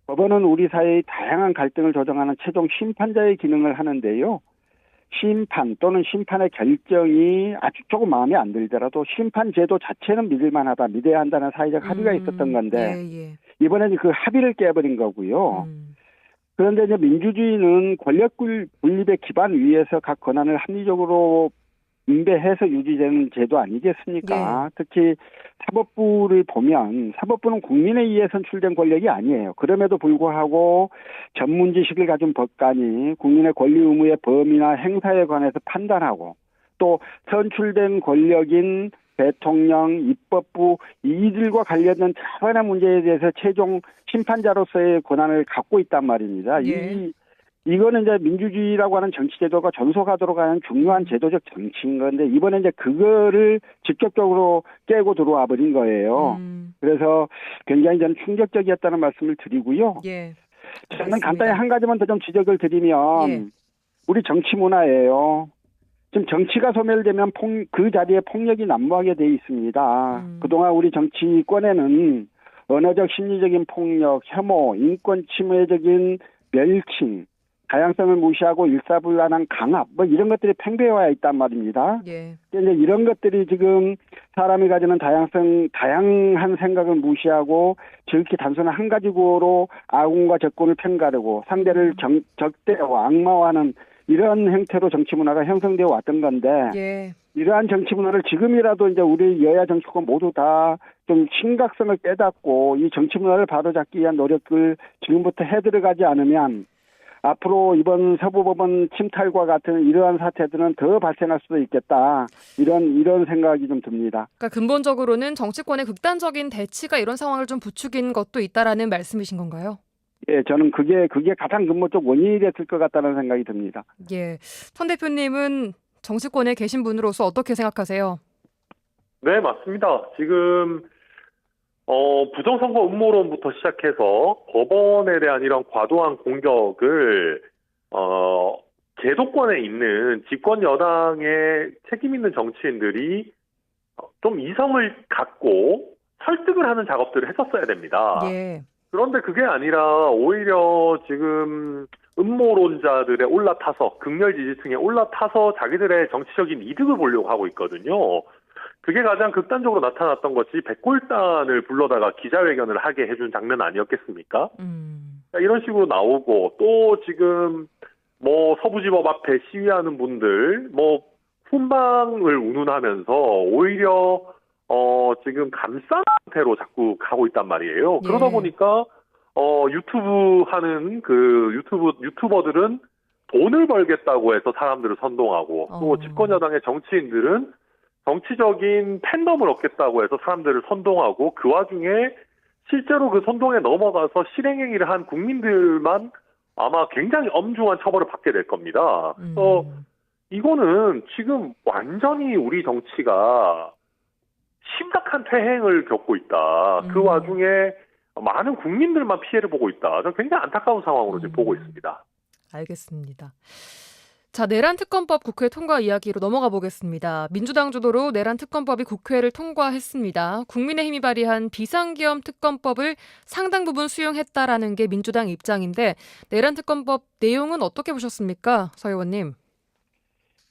법원은 우리 사회의 다양한 갈등을 조정하는 최종 심판자의 기능을 하는데요. 심판 또는 심판의 결정이 아주 조금 마음에 안 들더라도 심판 제도 자체는 믿을만하다, 믿어야 한다는 사회적 합의가 있었던 건데 이번에는 그 합의를 깨버린 거고요. 그런데 이제 민주주의는 권력 분립의 기반 위에서 각 권한을 합리적으로 분배해서 유지되는 제도 아니겠습니까? 특히 사법부를 보면 사법부는 국민에 의해 선출된 권력이 아니에요. 그럼에도 불구하고 전문 지식을 가진 법관이 국민의 권리 의무의 범위나 행사에 관해서 판단하고 또 선출된 권력인 대통령, 입법부 이들과 관련된 차관의 문제에 대해서 최종 심판자로서의 권한을 갖고 있단 말입니다. 이거는 이제 민주주의라고 하는 정치제도가 존속하도록 하는 중요한 제도적 정치인 건데 이번에 이제 그거를 직접적으로 깨고 들어와 버린 거예요. 그래서 굉장히 저는 충격적이었다는 말씀을 드리고요. 저는 간단히 한 가지만 더 좀 지적을 드리면 우리 정치 문화예요. 지금 정치가 소멸되면 그 자리에 폭력이 난무하게 돼 있습니다. 그동안 우리 정치권에는 언어적 심리적인 폭력, 혐오, 인권 침해적인 멸칭, 다양성을 무시하고 일사불란한 강압 뭐 이런 것들이 팽배해와 있단 말입니다. 이제 이런 것들이 지금 사람이 가지는 다양한 생각을 무시하고 지극히 단순한 한 가지 구호로 아군과 적군을 편가르고 상대를 적대와 악마화하는 이런 형태로 정치 문화가 형성되어 왔던 건데 이러한 정치 문화를 지금이라도 이제 우리 여야 정치권 모두 다 좀 심각성을 깨닫고 이 정치 문화를 바로잡기 위한 노력을 지금부터 해들어가지 않으면 앞으로 이번 서부법원 침탈과 같은 이러한 사태들은 더 발생할 수도 있겠다. 이런 생각이 좀 듭니다. 그러니까 근본적으로는 정치권의 극단적인 대치가 이런 상황을 좀 부추긴 것도 있다라는 말씀이신 건가요? 예, 저는 그게 가장 근본적 원인이 됐을 것 같다는 생각이 듭니다. 천 대표님은 정치권에 계신 분으로서 어떻게 생각하세요? 네, 맞습니다. 지금 부정선거 음모론부터 시작해서 법원에 대한 이런 과도한 공격을 제도권에 있는 집권 여당의 책임 있는 정치인들이 좀 이성을 갖고 설득을 하는 작업들을 했었어야 됩니다. 그런데 그게 아니라 오히려 지금 음모론자들에 올라타서 극렬 지지층에 올라타서 자기들의 정치적인 이득을 보려고 하고 있거든요. 그게 가장 극단적으로 나타났던 것이 백골단을 불러다가 기자회견을 하게 해준 장면 아니었겠습니까? 이런 식으로 나오고 또 지금 뭐 서부지법 앞에 시위하는 분들 뭐 훈방을 운운하면서 오히려 지금 감싼 상태로 자꾸 가고 있단 말이에요. 그러다 보니까 유튜브 하는 그 유튜버들은 돈을 벌겠다고 해서 사람들을 선동하고 또 집권 여당의 정치인들은 정치적인 팬덤을 얻겠다고 해서 사람들을 선동하고 그 와중에 실제로 그 선동에 넘어가서 실행행위를 한 국민들만 아마 굉장히 엄중한 처벌을 받게 될 겁니다. 그래서 이거는 지금 완전히 우리 정치가 심각한 퇴행을 겪고 있다. 그 와중에 많은 국민들만 피해를 보고 있다. 저는 굉장히 안타까운 상황으로 지금 보고 있습니다. 알겠습니다. 자, 내란 특검법 국회 통과 이야기로 넘어가 보겠습니다. 민주당 주도로 내란 특검법이 국회를 통과했습니다. 국민의힘이 발의한 비상계엄 특검법을 상당 부분 수용했다라는 게 민주당 입장인데 내란 특검법 내용은 어떻게 보셨습니까, 서 의원님?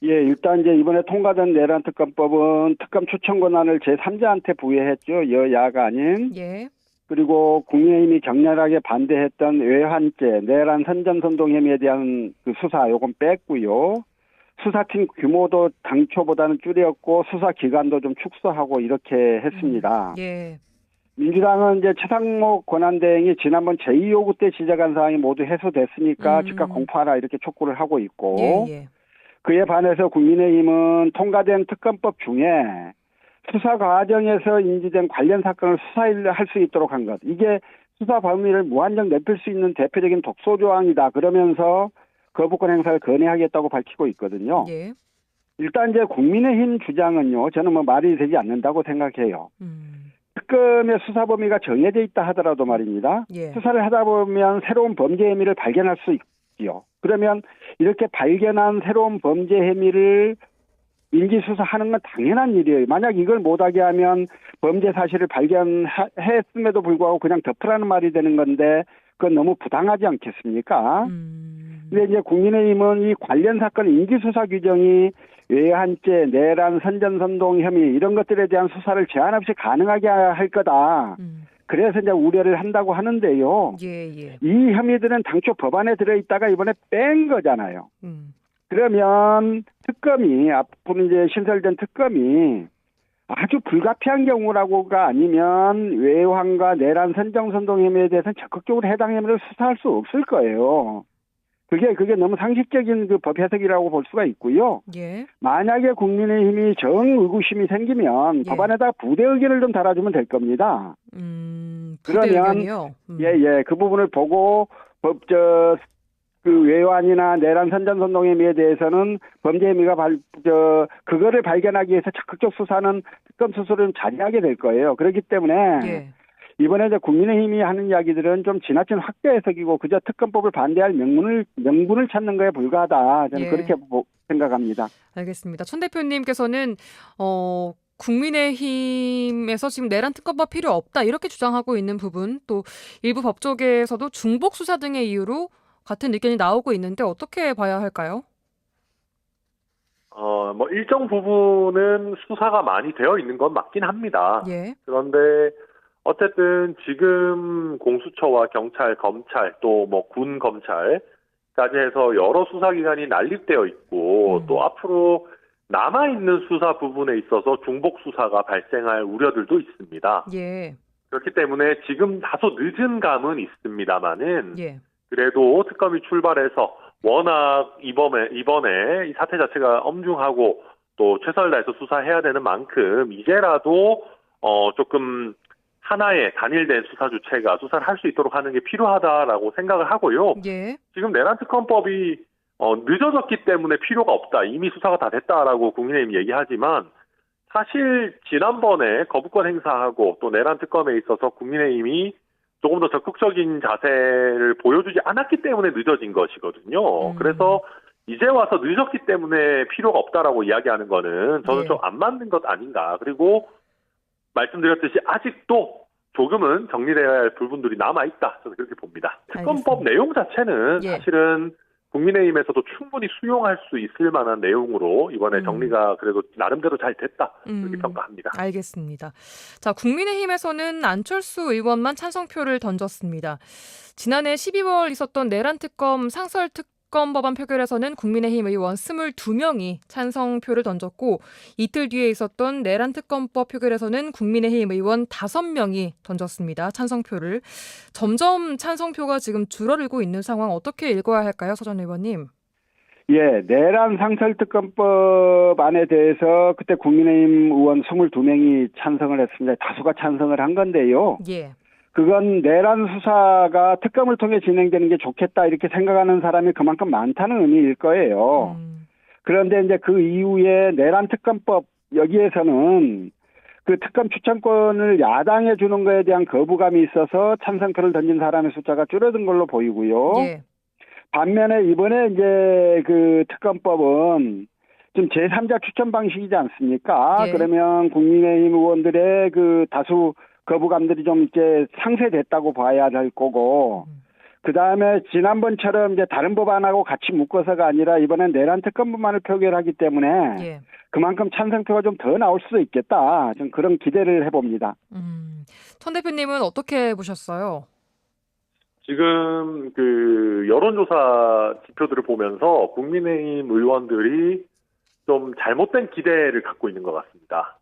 예, 일단 이제 이번에 통과된 내란 특검법은 특검 추천 권한을 제3자한테 부여했죠. 여야가 아닌. 예. 그리고 국민의힘이 격렬하게 반대했던 외환죄, 내란 선전선동 혐의에 대한 그 수사 요건 뺐고요. 수사팀 규모도 당초보다는 줄였고 수사 기간도 좀 축소하고 이렇게 했습니다. 예. 민주당은 이제 최상목 권한대행이 지난번 제2요구 때 지적한 사항이 모두 해소됐으니까 즉각 공포하라 이렇게 촉구를 하고 있고 예. 그에 반해서 국민의힘은 통과된 특검법 중에 수사 과정에서 인지된 관련 사건을 수사할 수 있도록 한 것. 이게 수사 범위를 무한정 넓힐 수 있는 대표적인 독소조항이다. 그러면서 거부권 행사를 건의하겠다고 밝히고 있거든요. 예. 일단 이제 국민의힘 주장은요. 저는 뭐 말이 되지 않는다고 생각해요. 특검의 수사 범위가 정해져 있다 하더라도 말입니다. 예. 수사를 하다 보면 새로운 범죄 혐의를 발견할 수 있지요. 그러면 이렇게 발견한 새로운 범죄 혐의를 인지수사하는 건 당연한 일이에요. 만약 이걸 못하게 하면 범죄 사실을 발견했음에도 불구하고 그냥 덮으라는 말이 되는 건데 그건 너무 부당하지 않겠습니까? 근데 이제 국민의힘은 이 관련 사건 인지수사 규정이 외환죄, 내란, 선전선동 혐의 이런 것들에 대한 수사를 제한 없이 가능하게 할 거다. 그래서 이제 우려를 한다고 하는데요. 예. 이 혐의들은 당초 법안에 들어있다가 이번에 뺀 거잖아요. 그러면 특검이 앞으로 이제 신설된 특검이 아주 불가피한 경우라고가 아니면 외환과 내란 선정선동 혐의에 대해서는 적극적으로 해당 혐의를 수사할 수 없을 거예요. 그게 너무 상식적인 그 법 해석이라고 볼 수가 있고요. 예. 만약에 국민의힘이 정의구심이 생기면 법안에다 부대 의견을 좀 달아주면 될 겁니다. 부대 의견이요? 예, 그 부분을 보고 그 외환이나 내란 선전선동 혐의에 대해서는 범죄 혐의가 그거를 발견하기 위해서 적극적 수사는 특검 수사를 자제하게 될 거예요. 그렇기 때문에 이번에 이제 국민의힘이 하는 이야기들은 좀 지나친 확대 해석이고 그저 특검법을 반대할 명분을 찾는 거에 불과하다. 저는 그렇게 생각합니다. 알겠습니다. 천 대표님께서는 국민의힘에서 지금 내란 특검법 필요 없다 이렇게 주장하고 있는 부분 또 일부 법조계에서도 중복 수사 등의 이유로 같은 의견이 나오고 있는데 어떻게 봐야 할까요? 뭐 일정 부분은 수사가 많이 되어 있는 건 맞긴 합니다. 예. 그런데 어쨌든 지금 공수처와 경찰, 검찰 또 뭐 군 검찰까지 해서 여러 수사기관이 난립되어 있고 또 앞으로 남아있는 수사 부분에 있어서 중복 수사가 발생할 우려들도 있습니다. 예. 그렇기 때문에 지금 다소 늦은 감은 있습니다만은 예. 그래도 특검이 출발해서 워낙 이번에 이 사태 자체가 엄중하고 또 최선을 다해서 수사해야 되는 만큼 이제라도 조금 하나의 단일된 수사 주체가 수사를 할 수 있도록 하는 게 필요하다라고 생각을 하고요. 예. 지금 내란 특검법이 늦어졌기 때문에 필요가 없다. 이미 수사가 다 됐다라고 국민의힘이 얘기하지만 사실 지난번에 거부권 행사하고 또 내란 특검에 있어서 국민의힘이 조금 더 적극적인 자세를 보여주지 않았기 때문에 늦어진 것이거든요. 그래서 이제 와서 늦었기 때문에 필요가 없다라고 이야기하는 거는 저는 좀 안 맞는 것 아닌가. 그리고 말씀드렸듯이 아직도 조금은 정리되어야 할 부분들이 남아있다. 저는 그렇게 봅니다. 특검법 내용 자체는 사실은 국민의힘에서도 충분히 수용할 수 있을 만한 내용으로 이번에 정리가 그래도 나름대로 잘 됐다. 그렇게 평가합니다. 알겠습니다. 자, 국민의힘에서는 안철수 의원만 찬성표를 던졌습니다. 지난해 12월 있었던 내란 특검 상설 특검 법안 표결에서는 국민의힘 의원 22명이 찬성표를 던졌고 이틀 뒤에 있었던 내란 특검법 표결에서는 국민의힘 의원 5명이 던졌습니다. 찬성표를. 점점 찬성표가 지금 줄어들고 있는 상황 어떻게 읽어야 할까요, 서 전 의원님? 예, 내란 상설특검법안에 대해서 그때 국민의힘 의원 22명이 찬성을 했습니다. 다수가 찬성을 한 건데요. 예. 그건 내란 수사가 특검을 통해 진행되는 게 좋겠다 이렇게 생각하는 사람이 그만큼 많다는 의미일 거예요. 그런데 이제 그 이후에 내란 특검법 여기에서는 그 특검 추천권을 야당에 주는 거에 대한 거부감이 있어서 찬성표를 던진 사람의 숫자가 줄어든 걸로 보이고요. 예. 반면에 이번에 이제 그 특검법은 좀 제3자 추천 방식이지 않습니까? 예. 그러면 국민의힘 의원들의 그 다수 거부감들이 좀 이제 상쇄됐다고 봐야 될 거고, 그 다음에 지난번처럼 이제 다른 법안하고 같이 묶어서가 아니라 이번엔 내란 특검법만을 표결하기 때문에 예. 그만큼 찬성표가 좀 더 나올 수도 있겠다. 좀 그런 기대를 해봅니다. 천 대표님은 어떻게 보셨어요? 지금 그 여론조사 지표들을 보면서 국민의힘 의원들이 좀 잘못된 기대를 갖고 있는 것 같습니다.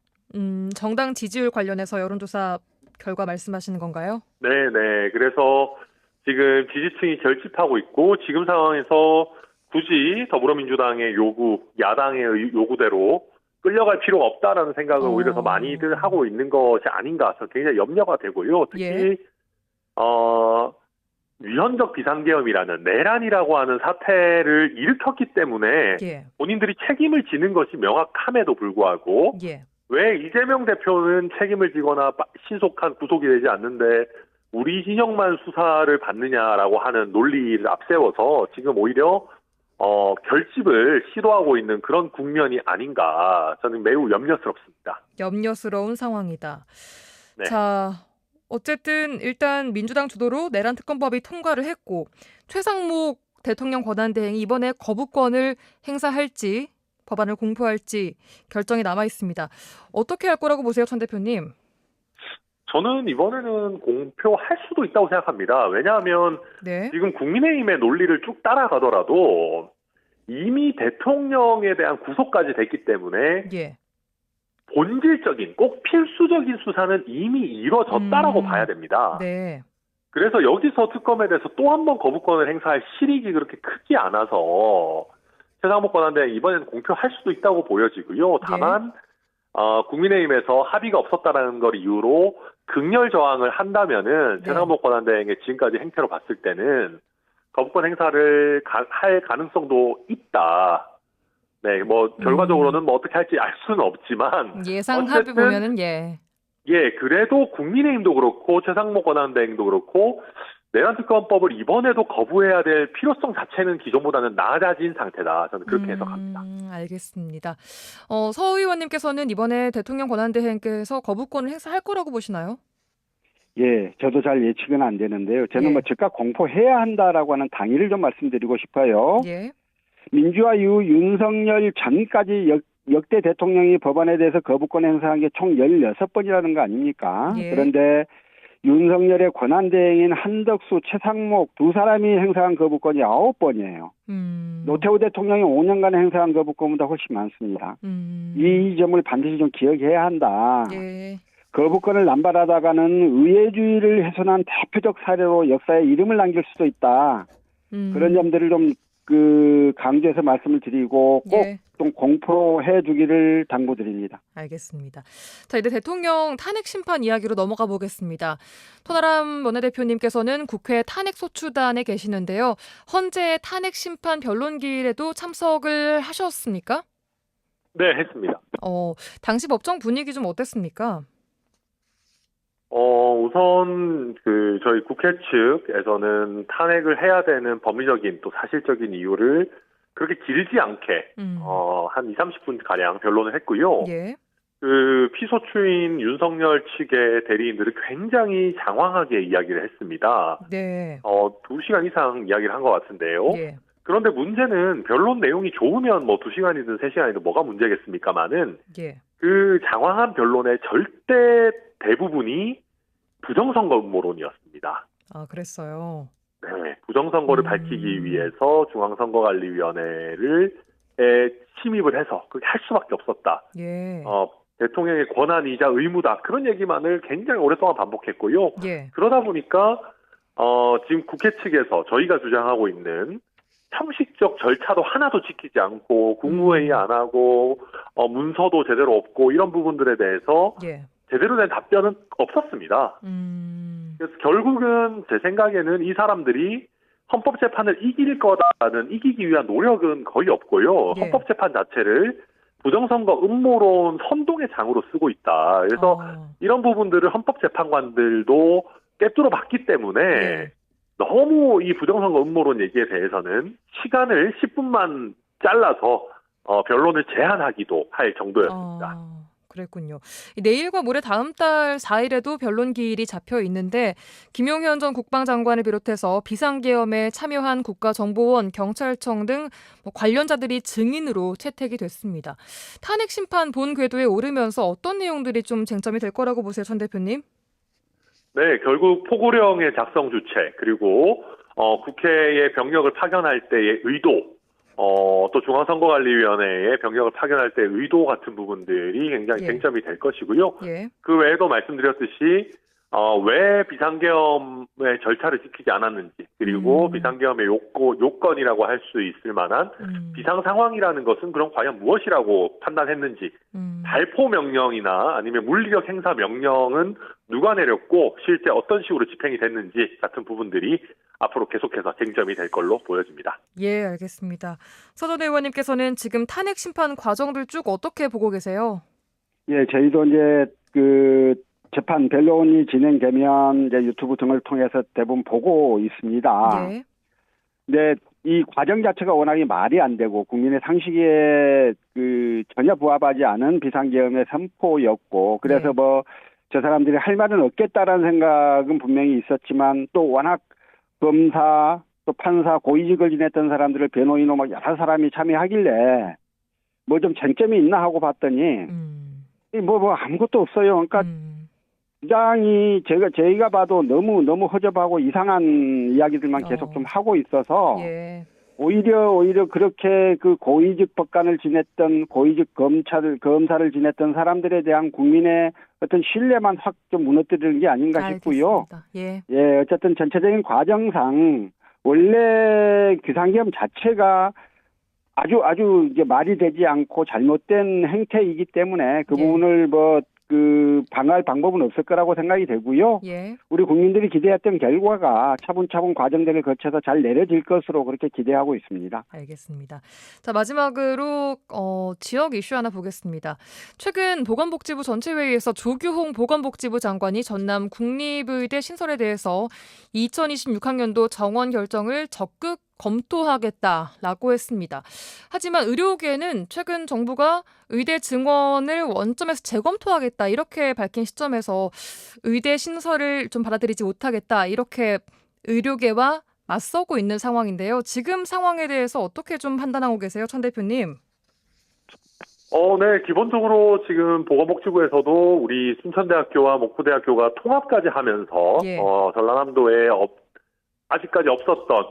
정당 지지율 관련해서 여론조사 결과 말씀하시는 건가요? 네네. 그래서 지금 지지층이 결집하고 있고 지금 상황에서 굳이 더불어민주당의 요구, 야당의 요구대로 끌려갈 필요가 없다라는 생각을 오히려 더 많이들 하고 있는 것이 아닌가 해서 굉장히 염려가 되고요. 특히 예. 위헌적 비상계엄이라는 내란이라고 하는 사태를 일으켰기 때문에 예. 본인들이 책임을 지는 것이 명확함에도 불구하고 예. 왜 이재명 대표는 책임을 지거나 신속한 구속이 되지 않는데 우리 진영만 수사를 받느냐라고 하는 논리를 앞세워서 지금 오히려 결집을 시도하고 있는 그런 국면이 아닌가 저는 매우 염려스럽습니다. 염려스러운 상황이다. 네. 자, 어쨌든 일단 민주당 주도로 내란 특검법이 통과를 했고 최상목 대통령 권한대행이 이번에 거부권을 행사할지 법안을 공포할지 결정이 남아 있습니다. 어떻게 할 거라고 보세요, 천 대표님? 저는 이번에는 공표할 수도 있다고 생각합니다. 왜냐하면 네. 지금 국민의힘의 논리를 쭉 따라가더라도 이미 대통령에 대한 구속까지 됐기 때문에 예. 본질적인 꼭 필수적인 수사는 이미 이루어졌다라고 봐야 됩니다. 네. 그래서 여기서 특검에 대해서 또 한 번 거부권을 행사할 실익이 그렇게 크지 않아서 최상목 권한대행 이번에는 공표할 수도 있다고 보여지고요. 다만 국민의힘에서 합의가 없었다라는 걸 이유로 극렬 저항을 한다면은 최상목 권한대행의 지금까지 행태로 봤을 때는 거부권 행사를 할 가능성도 있다. 네, 뭐 결과적으로는 뭐 어떻게 할지 알 수는 없지만 예상 합의 보면은 그래도 국민의힘도 그렇고 최상목 권한대행도 그렇고 내란특검법을 이번에도 거부해야 될 필요성 자체는 기존보다는 낮아진 상태다. 저는 그렇게 해석합니다. 알겠습니다. 서 의원님께서는 이번에 대통령 권한대행께서 거부권을 행사할 거라고 보시나요? 예, 저도 잘 예측은 안 되는데요. 저는 뭐 즉각 공포해야 한다라고 하는 당위를 좀 말씀드리고 싶어요. 예. 민주화 이후 윤석열 전까지 역대 대통령이 법안에 대해서 거부권 행사한 게 총 16번이라는 거 아닙니까? 예. 그런데 윤석열의 권한대행인 한덕수, 최상목 두 사람이 행사한 거부권이 9번이에요. 노태우 대통령이 5년간 행사한 거부권보다 훨씬 많습니다. 이 점을 반드시 좀 기억해야 한다. 예. 거부권을 남발하다가는 의회주의를 훼손한 대표적 사례로 역사에 이름을 남길 수도 있다. 그런 점들을 좀 강조해서 말씀을 드리고 꼭 좀 공포해 주기를 당부드립니다. 알겠습니다. 자, 이제 대통령 탄핵 심판 이야기로 넘어가 보겠습니다. 토나람 원내대표님께서는 국회 탄핵소추단에 계시는데요. 헌재 탄핵 심판 변론기일에도 참석을 하셨습니까? 네, 했습니다. 당시 법정 분위기 좀 어땠습니까? 우선 저희 국회 측에서는 탄핵을 해야 되는 법리적인 또 사실적인 이유를 그렇게 길지 않게 한 20-30분 가량 변론을 했고요. 예. 피소추인 윤석열 측의 대리인들은 굉장히 장황하게 이야기를 했습니다. 네. 2시간 이상 이야기를 한 것 같은데요. 예. 그런데 문제는 변론 내용이 좋으면 뭐 2시간이든 3시간이든 뭐가 문제겠습니까마는 그 장황한 변론의 절대 대부분이 부정선거음모론이었습니다. 아, 그랬어요. 네, 부정선거를 밝히기 위해서 중앙선거관리위원회를 침입을 해서 그렇게 할 수밖에 없었다. 예. 대통령의 권한이자 의무다. 그런 얘기만을 굉장히 오랫동안 반복했고요. 예. 그러다 보니까 지금 국회 측에서 저희가 주장하고 있는 형식적 절차도 하나도 지키지 않고 국무회의 안 하고 문서도 제대로 없고 이런 부분들에 대해서 예. 제대로 된 답변은 없었습니다. 그래서 결국은 제 생각에는 이 사람들이 헌법재판을 이기기 위한 노력은 거의 없고요. 예. 헌법재판 자체를 부정선거 음모론 선동의 장으로 쓰고 있다. 그래서 이런 부분들을 헌법재판관들도 꿰뚫어 봤기 때문에 예. 너무 이 부정선거 음모론 얘기에 대해서는 시간을 10분만 잘라서 변론을 제한하기도 할 정도였습니다. 그랬군요. 내일과 모레 다음 달 4일에도 변론 기일이 잡혀 있는데 김용현 전 국방장관을 비롯해서 비상계엄에 참여한 국가정보원, 경찰청 등 관련자들이 증인으로 채택이 됐습니다. 탄핵 심판 본 궤도에 오르면서 어떤 내용들이 좀 쟁점이 될 거라고 보세요, 천 대표님? 네, 결국 포고령의 작성 주체 그리고 국회에 병력을 파견할 때의 의도, 또 중앙선거관리위원회에 병력을 파견할 때의 의도 같은 부분들이 굉장히 쟁점이 될 것이고요. 예. 그 외에도 말씀드렸듯이 왜 비상계엄의 절차를 지키지 않았는지 그리고 비상계엄의 요건이라고 할 수 있을 만한 비상 상황이라는 것은 그럼 과연 무엇이라고 판단했는지 발포 명령이나 아니면 물리력 행사 명령은 누가 내렸고 실제 어떤 식으로 집행이 됐는지 같은 부분들이 앞으로 계속해서 쟁점이 될 걸로 보여집니다. 예, 알겠습니다. 서 전 의원님께서는 지금 탄핵 심판 과정들 쭉 어떻게 보고 계세요? 예, 저희도 이제 재판 변론이 진행되면 이제 유튜브 등을 통해서 대부분 보고 있습니다. 예. 근데 이 과정 자체가 워낙에 말이 안 되고 국민의 상식에 전혀 부합하지 않은 비상계엄의 선포였고 그래서 저 사람들이 할 말은 없겠다라는 생각은 분명히 있었지만 또 워낙 검사 또 판사 고위직을 지냈던 사람들을 변호인으로 막 여러 사람이 참여하길래 뭐 좀 쟁점이 있나 하고 봤더니 뭐 아무것도 없어요. 그러니까 굉장히 저희가 봐도 너무 허접하고 이상한 이야기들만 계속 좀 하고 있어서 예. 오히려 그렇게 그 고위직 법관을 지냈던 고위직 검사를 지냈던 사람들에 대한 국민의 어떤 신뢰만 확 좀 무너뜨리는 게 아닌가 싶고요. 예. 예, 어쨌든 전체적인 과정상 원래 비상계엄 자체가 아주 이제 말이 되지 않고 잘못된 행태이기 때문에 그 부분을 방어할 방법은 없을 거라고 생각이 되고요. 예. 우리 국민들이 기대했던 결과가 차분차분 과정들을 거쳐서 잘 내려질 것으로 그렇게 기대하고 있습니다. 알겠습니다. 자, 마지막으로 지역 이슈 하나 보겠습니다. 최근 보건복지부 전체회의에서 조규홍 보건복지부 장관이 전남 국립의대 신설에 대해서 2026학년도 정원 결정을 적극 검토하겠다라고 했습니다. 하지만 의료계는 최근 정부가 의대 증원을 원점에서 재검토하겠다 이렇게 밝힌 시점에서 의대 신설을 좀 받아들이지 못하겠다 이렇게 의료계와 맞서고 있는 상황인데요. 지금 상황에 대해서 어떻게 좀 판단하고 계세요, 천 대표님? 네, 기본적으로 지금 보건복지부에서도 우리 순천대학교와 목포대학교가 통합까지 하면서 전라남도에 아직까지 없었던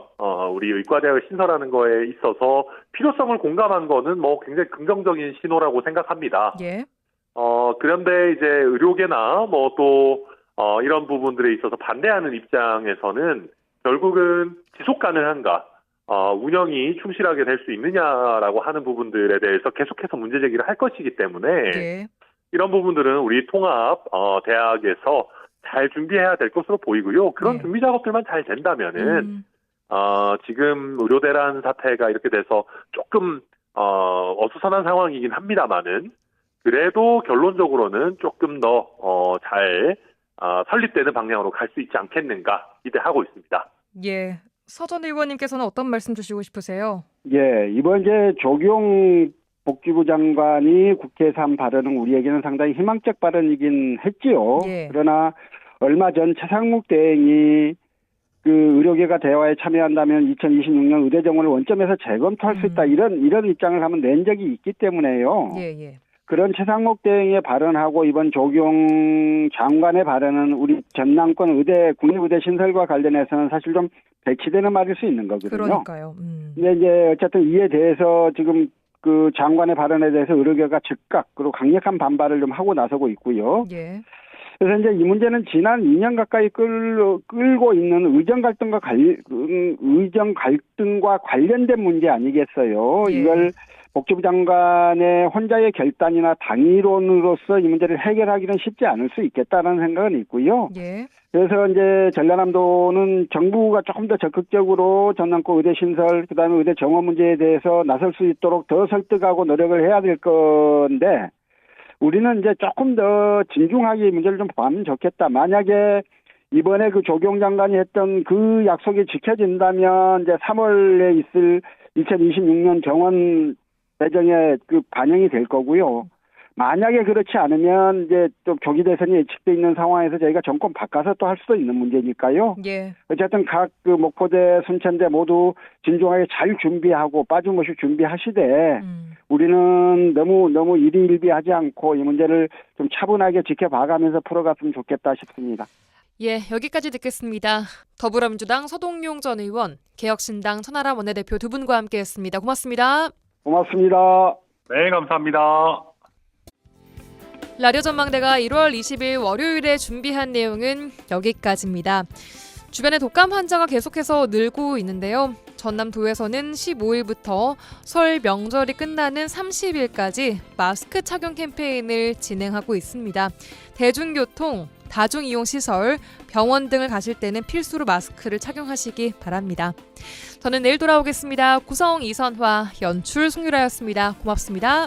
우리 의과대학을 신설하는 거에 있어서 필요성을 공감한 거는 뭐 굉장히 긍정적인 신호라고 생각합니다. 예. 그런데 이제 의료계나 뭐 또 이런 부분들에 있어서 반대하는 입장에서는 결국은 지속 가능한가, 운영이 충실하게 될 수 있느냐라고 하는 부분들에 대해서 계속해서 문제 제기를 할 것이기 때문에 이런 부분들은 우리 통합 대학에서 잘 준비해야 될 것으로 보이고요. 그런 준비 작업들만 잘 된다면은 지금 의료대란 사태가 이렇게 돼서 조금 어수선한 상황이긴 합니다만은 그래도 결론적으로는 조금 더 잘 설립되는 방향으로 갈 수 있지 않겠는가 기대하고 있습니다. 예. 서 전 의원님께서는 어떤 말씀 주시고 싶으세요? 예, 이번 이제 조규홍 복지부 장관이 국회에서 한 발언은 우리에게는 상당히 희망적 발언이긴 했지요. 그러나 얼마 전 최상목 대행이 의료계가 대화에 참여한다면 2026년 의대 정원을 원점에서 재검토할 수 있다 이런 입장을 한번 낸 적이 있기 때문에요. 그런 최상목 대행의 발언하고 이번 조규홍 장관의 발언은 우리 전남권 국립의대 신설과 관련해서는 사실 좀 배치되는 말일 수 있는 거거든요. 그러니까요. 근데 이제 어쨌든 이에 대해서 지금 그 장관의 발언에 대해서 의료계가 즉각 그리고 강력한 반발을 좀 하고 나서고 있고요. 그래서 이제 이 문제는 지난 2년 가까이 끌고 있는 의정 갈등과 관련된 문제 아니겠어요. 예. 이걸 복지부 장관의 혼자의 결단이나 당이론으로서 이 문제를 해결하기는 쉽지 않을 수 있겠다는 생각은 있고요. 예. 그래서 이제 전라남도는 정부가 조금 더 적극적으로 전남고 의대 신설, 그다음에 의대 정원 문제에 대해서 나설 수 있도록 더 설득하고 노력을 해야 될 건데, 우리는 이제 조금 더 진중하게 이 문제를 좀 보면 좋겠다. 만약에 이번에 그 조경 장관이 했던 그 약속이 지켜진다면 이제 3월에 있을 2026년 정원 배정에 그 반영이 될 거고요. 만약에 그렇지 않으면 이제 또 조기 대선이 예측돼 있는 상황에서 저희가 정권 바꿔서 또 할 수도 있는 문제니까요. 예. 어쨌든 각 그 목포대, 순천대 모두 진중하게 잘 준비하고 빠짐없이 준비하시되 우리는 너무 일희일비하지 않고 이 문제를 좀 차분하게 지켜봐가면서 풀어갔으면 좋겠다 싶습니다. 예, 여기까지 듣겠습니다. 더불어민주당 서동용 전 의원, 개혁신당 천하람 원내대표 두 분과 함께했습니다. 고맙습니다. 고맙습니다. 네, 감사합니다. 라디오 전망대가 1월 20일 월요일에 준비한 내용은 여기까지입니다. 주변에 독감 환자가 계속해서 늘고 있는데요. 전남도에서는 15일부터 설 명절이 끝나는 30일까지 마스크 착용 캠페인을 진행하고 있습니다. 대중교통, 다중이용시설, 병원 등을 가실 때는 필수로 마스크를 착용하시기 바랍니다. 저는 내일 돌아오겠습니다. 구성 이선화, 연출 송유라였습니다. 고맙습니다.